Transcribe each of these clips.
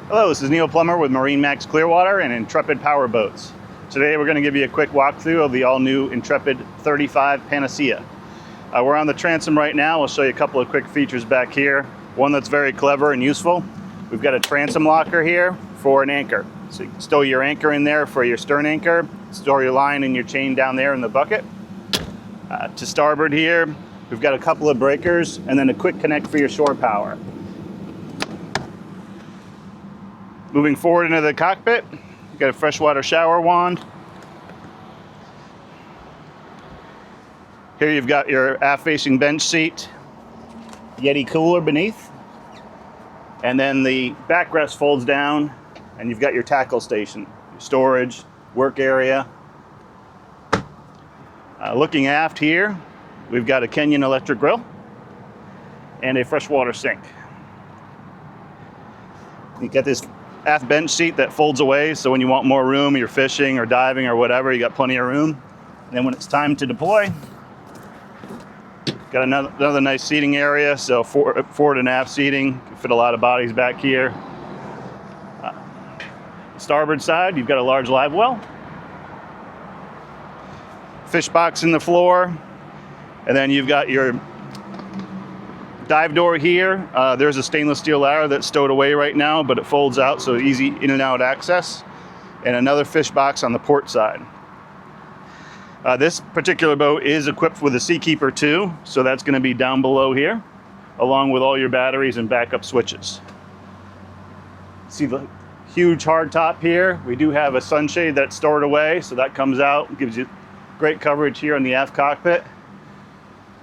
Hello, this is Neil Plummer with MarineMax Clearwater and Intrepid Power Boats. Today we're going to give you a quick walkthrough of the all-new Intrepid 35 Panacea. We're on the transom right now. I'll show you a couple of quick features back here. One that's very clever and useful. We've got a transom locker here for an anchor. So you can stow your anchor in there for your stern anchor, store your line and your chain down there in the bucket. To starboard here, we've got a couple of breakers and then a quick connect for your shore power. Moving forward into the cockpit, you've got a freshwater shower wand. Here you've got your aft-facing bench seat, Yeti cooler beneath, and then the backrest folds down and you've got your tackle station, your storage, work area. Looking aft here, we've got a Kenyan electric grill and a freshwater sink. You got this aft bench seat that folds away, so when you want more room, you're fishing or diving or whatever, you got plenty of room. And then when it's time to deploy, got another nice seating area, so forward and aft seating, can fit a lot of bodies back here. Starboard side, you've got a large live well, fish box in the floor, and then you've got your dive door here. There's a stainless steel ladder that's stowed away right now, but it folds out, so easy in and out access. And another fish box on the port side. This particular boat is equipped with a Seakeeper 2, so that's going to be down below here, along with all your batteries and backup switches. See the huge hard top here? We do have a sunshade that's stored away, so that comes out, gives you great coverage here in the aft cockpit.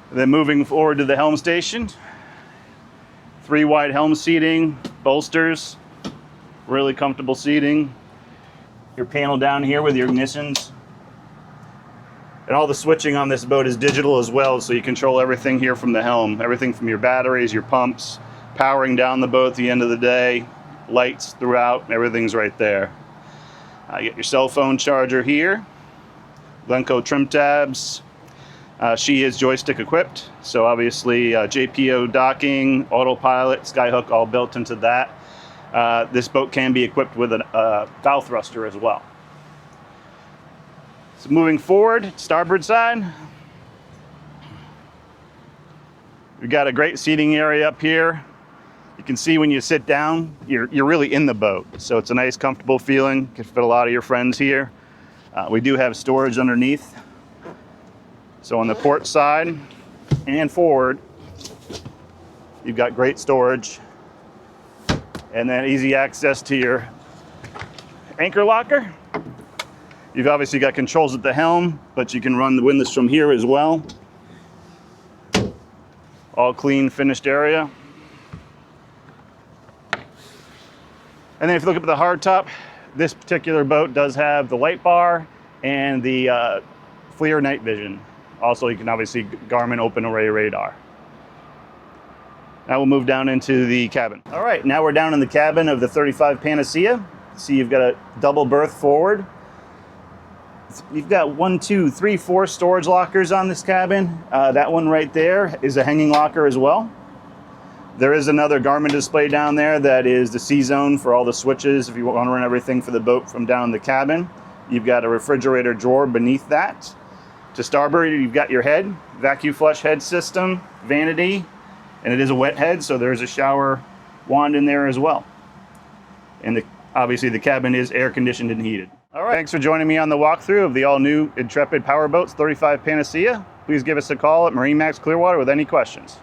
And then moving forward to the helm station, 3 wide helm seating, bolsters, really comfortable seating. Your panel down here with your ignitions. And all the switching on this boat is digital as well, so you control everything here from the helm. Everything from your batteries, your pumps, powering down the boat at the end of the day, lights throughout, everything's right there. You get your cell phone charger here, Lenco trim tabs. She is joystick equipped, so obviously JPO docking, autopilot, skyhook all built into that. This boat can be equipped with a bow thruster as well. So moving forward, starboard side, we've got a great seating area up here. You can see when you sit down, you're really in the boat, so it's a nice comfortable feeling. Can fit a lot of your friends here. We do have storage underneath. So on the port side and forward, you've got great storage and then easy access to your anchor locker. You've obviously got controls at the helm, but you can run the windlass from here as well. All clean, finished area. And then if you look up at the hardtop, this particular boat does have the light bar and the FLIR night vision. Also, you can obviously Garmin open array radar. Now we'll move down into the cabin. All right, now we're down in the cabin of the 35 Panacea. See, you've got a double berth forward. You've got 1, 2, 3, 4 storage lockers on this cabin. That one right there is a hanging locker as well. There is another Garmin display down there that is the C-zone for all the switches if you want to run everything for the boat from down in the cabin. You've got a refrigerator drawer beneath that. To starboard, you've got your head, vacuum flush head system, vanity, and it is a wet head, so there's a shower wand in there as well. And obviously the cabin is air conditioned and heated. All right, thanks for joining me on the walkthrough of the all-new Intrepid Powerboats 35 Panacea. Please give us a call at MarineMax Clearwater with any questions.